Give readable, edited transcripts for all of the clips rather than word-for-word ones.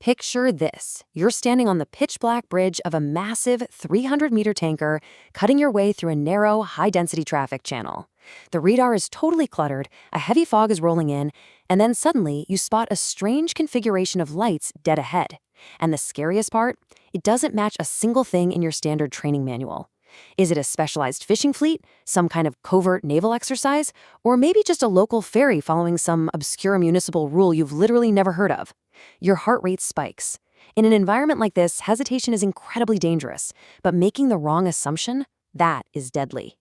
Picture this. You're standing on the pitch-black bridge of a massive 300-meter tanker, cutting your way through a narrow, high-density traffic channel. The radar is totally cluttered, a heavy fog is rolling in, and then suddenly you spot a strange configuration of lights dead ahead. And the scariest part? It doesn't match a single thing in your standard training manual. Is it a specialized fishing fleet, some kind of covert naval exercise, or maybe just a local ferry following some obscure municipal rule you've literally never heard of? Your heart rate spikes. In an environment like this, hesitation is incredibly dangerous, but making the wrong assumption, that is deadly.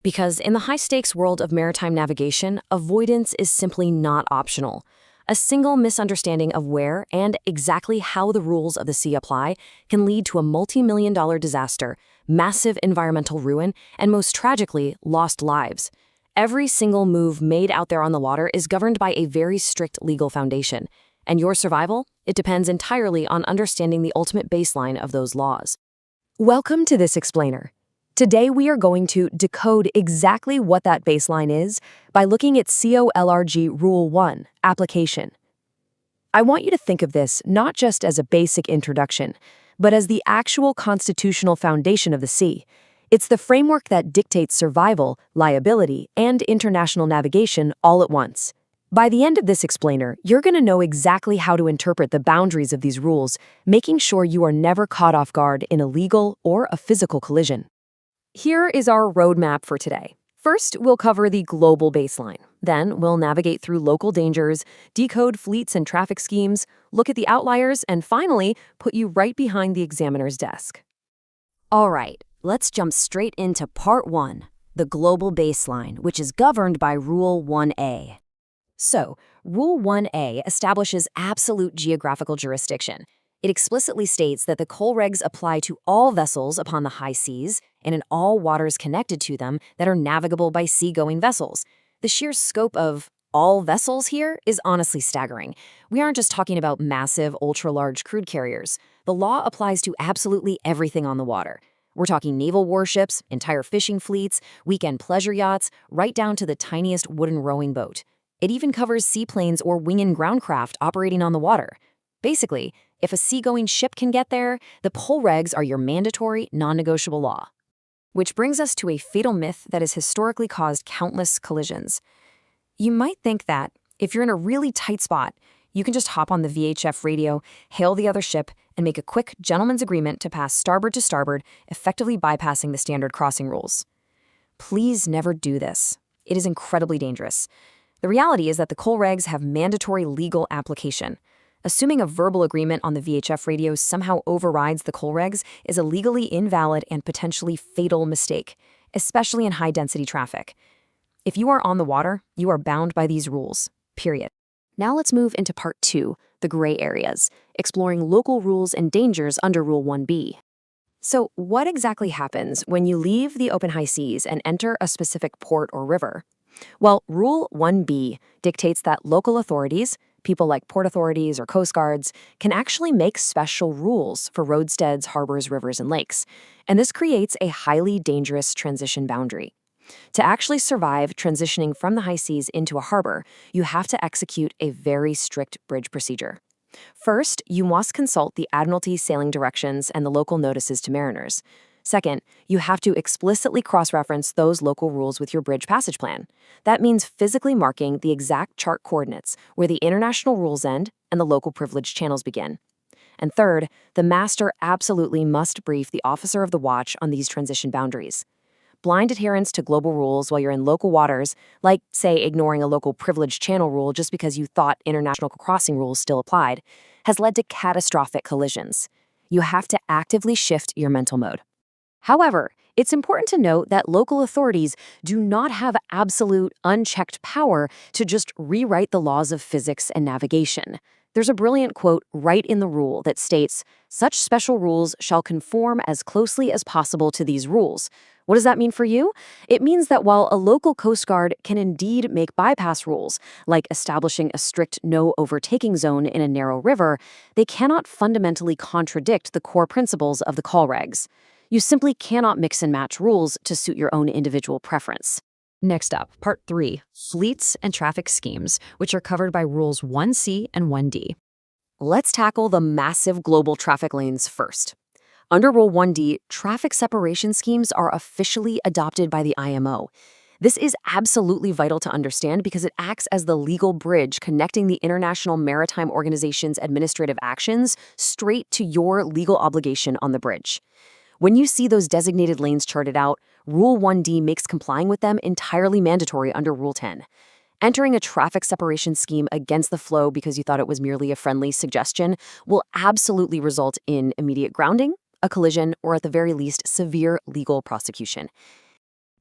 Because in the high-stakes world of maritime navigation, avoidance is simply not optional. A single misunderstanding of where and exactly how the rules of the sea apply can lead to a multi-million-dollar disaster, massive environmental ruin, and most tragically, lost lives. Every single move made out there on the water is governed by a very strict legal foundation. And your survival? It depends entirely on understanding the ultimate baseline of those laws. Welcome to this explainer. Today we are going to decode exactly what that baseline is by looking at COLRG Rule 1, Application. I want you to think of this not just as a basic introduction, but as the actual constitutional foundation of the sea. It's the framework that dictates survival, liability, and international navigation all at once. By the end of this explainer, you're going to know exactly how to interpret the boundaries of these rules, making sure you are never caught off guard in a legal or a physical collision. Here is our roadmap for today. First, we'll cover the global baseline. Then, we'll navigate through local dangers, decode fleets and traffic schemes, look at the outliers, and finally, put you right behind the examiner's desk. All right, let's jump straight into Part 1, the global baseline, which is governed by Rule 1A. So, Rule 1A establishes absolute geographical jurisdiction. It explicitly states that the COLREGs apply to all vessels upon the high seas and in all waters connected to them that are navigable by seagoing vessels. The sheer scope of all vessels here is honestly staggering. We aren't just talking about massive, ultra-large crude carriers. The law applies to absolutely everything on the water. We're talking naval warships, entire fishing fleets, weekend pleasure yachts, right down to the tiniest wooden rowing boat. It even covers seaplanes or wing and ground craft operating on the water. Basically, if a seagoing ship can get there, the COLREGs are your mandatory, non-negotiable law. Which brings us to a fatal myth that has historically caused countless collisions. You might think that, if you're in a really tight spot, you can just hop on the VHF radio, hail the other ship, and make a quick gentleman's agreement to pass starboard to starboard, effectively bypassing the standard crossing rules. Please never do this. It is incredibly dangerous. The reality is that the COLREGs have mandatory legal application. Assuming a verbal agreement on the VHF radio somehow overrides the COLREGs is a legally invalid and potentially fatal mistake, especially in high-density traffic. If you are on the water, you are bound by these rules, period. Now let's move into Part 2, the gray areas, exploring local rules and dangers under Rule 1B. So what exactly happens when you leave the open high seas and enter a specific port or river? Well, Rule 1B dictates that local authorities, people like port authorities or coast guards, can actually make special rules for roadsteads, harbors, rivers, and lakes. And this creates a highly dangerous transition boundary. To actually survive transitioning from the high seas into a harbor, you have to execute a very strict bridge procedure. First, you must consult the Admiralty sailing directions and the local notices to mariners. Second, you have to explicitly cross-reference those local rules with your bridge passage plan. That means physically marking the exact chart coordinates where the international rules end and the local privileged channels begin. And third, the master absolutely must brief the officer of the watch on these transition boundaries. Blind adherence to global rules while you're in local waters, like, say, ignoring a local privileged channel rule just because you thought international crossing rules still applied, has led to catastrophic collisions. You have to actively shift your mental mode. However, it's important to note that local authorities do not have absolute, unchecked power to just rewrite the laws of physics and navigation. There's a brilliant quote right in the rule that states, "Such special rules shall conform as closely as possible to these rules." What does that mean for you? It means that while a local Coast Guard can indeed make bypass rules, like establishing a strict no overtaking zone in a narrow river, they cannot fundamentally contradict the core principles of the COLREGs. You simply cannot mix and match rules to suit your own individual preference. Next up, Part 3, Fleets and Traffic Schemes, which are covered by Rules 1C and 1D. Let's tackle the massive global traffic lanes first. Under Rule 1D, traffic separation schemes are officially adopted by the IMO. This is absolutely vital to understand because it acts as the legal bridge connecting the International Maritime Organization's administrative actions straight to your legal obligation on the bridge. When you see those designated lanes charted out, Rule 1D makes complying with them entirely mandatory under Rule 10. Entering a traffic separation scheme against the flow because you thought it was merely a friendly suggestion will absolutely result in immediate grounding, a collision, or at the very least, severe legal prosecution.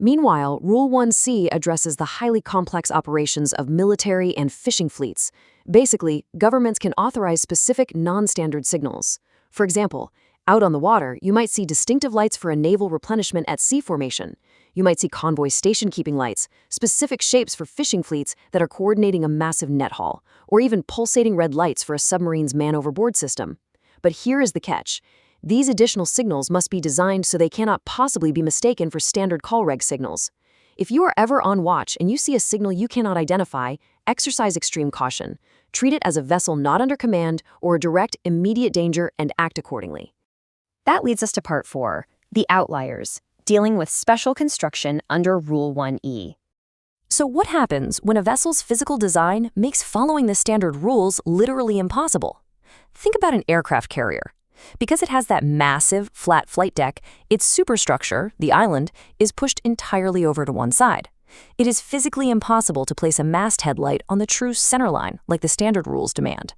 Meanwhile, Rule 1C addresses the highly complex operations of military and fishing fleets. Basically, governments can authorize specific non-standard signals. For example, out on the water, you might see distinctive lights for a naval replenishment at sea formation. You might see convoy station-keeping lights, specific shapes for fishing fleets that are coordinating a massive net haul, or even pulsating red lights for a submarine's man-overboard system. But here is the catch. These additional signals must be designed so they cannot possibly be mistaken for standard COLREG signals. If you are ever on watch and you see a signal you cannot identify, exercise extreme caution. Treat it as a vessel not under command or a direct, immediate danger and act accordingly. That leads us to Part 4, the outliers, dealing with special construction under Rule 1E. So what happens when a vessel's physical design makes following the standard rules literally impossible? Think about an aircraft carrier. Because it has that massive, flat flight deck, its superstructure, the island, is pushed entirely over to one side. It is physically impossible to place a masthead light on the true centerline like the standard rules demand.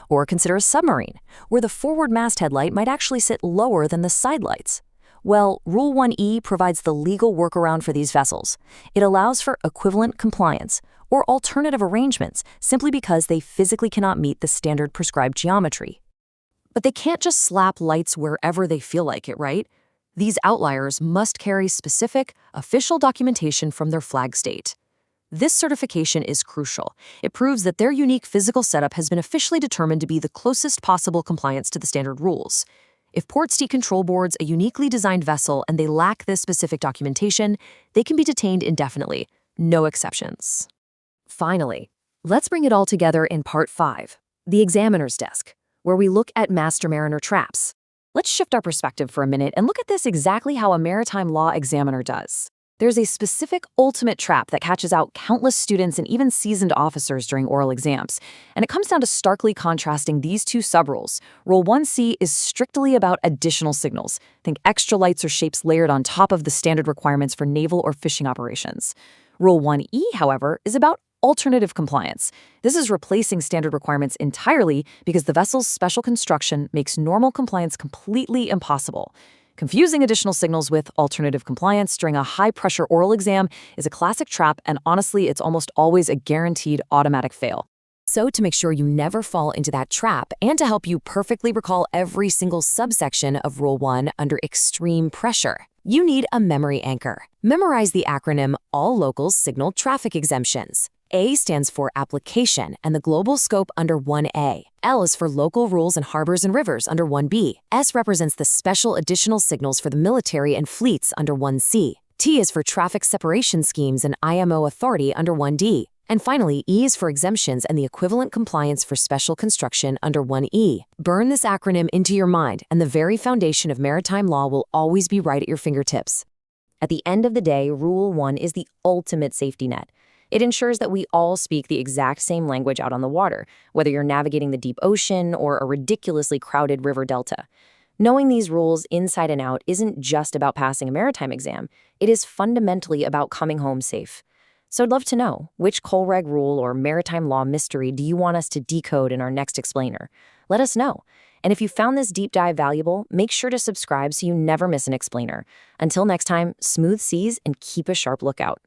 Or consider a submarine, where the forward masthead light might actually sit lower than the side lights. Well, Rule 1E provides the legal workaround for these vessels. It allows for equivalent compliance or alternative arrangements simply because they physically cannot meet the standard prescribed geometry. But they can't just slap lights wherever they feel like it, right? These outliers must carry specific, official documentation from their flag state. This certification is crucial. It proves that their unique physical setup has been officially determined to be the closest possible compliance to the standard rules. If port state control boards a uniquely designed vessel and they lack this specific documentation, they can be detained indefinitely, no exceptions. Finally, let's bring it all together in Part 5, the examiner's desk, where we look at master mariner traps. Let's shift our perspective for a minute and look at this exactly how a maritime law examiner does. There's a specific ultimate trap that catches out countless students and even seasoned officers during oral exams, and it comes down to starkly contrasting these two sub-rules. Rule 1C is strictly about additional signals. Think extra lights or shapes layered on top of the standard requirements for naval or fishing operations. Rule 1E, however, is about alternative compliance. This is replacing standard requirements entirely because the vessel's special construction makes normal compliance completely impossible. Confusing additional signals with alternative compliance during a high-pressure oral exam is a classic trap, and honestly, it's almost always a guaranteed automatic fail. So to make sure you never fall into that trap, and to help you perfectly recall every single subsection of Rule 1 under extreme pressure, you need a memory anchor. Memorize the acronym All Local Signal Traffic Exemptions. A stands for application and the global scope under 1A. L is for local rules and harbors and rivers under 1B. S represents the special additional signals for the military and fleets under 1C. T is for traffic separation schemes and IMO authority under 1D. And finally, E is for exemptions and the equivalent compliance for special construction under 1E. Burn this acronym into your mind, and the very foundation of maritime law will always be right at your fingertips. At the end of the day, Rule 1 is the ultimate safety net. It ensures that we all speak the exact same language out on the water, whether you're navigating the deep ocean or a ridiculously crowded river delta. Knowing these rules inside and out isn't just about passing a maritime exam. It is fundamentally about coming home safe. So I'd love to know, which COLREG rule or maritime law mystery do you want us to decode in our next explainer? Let us know. And if you found this deep dive valuable, make sure to subscribe so you never miss an explainer. Until next time, smooth seas and keep a sharp lookout.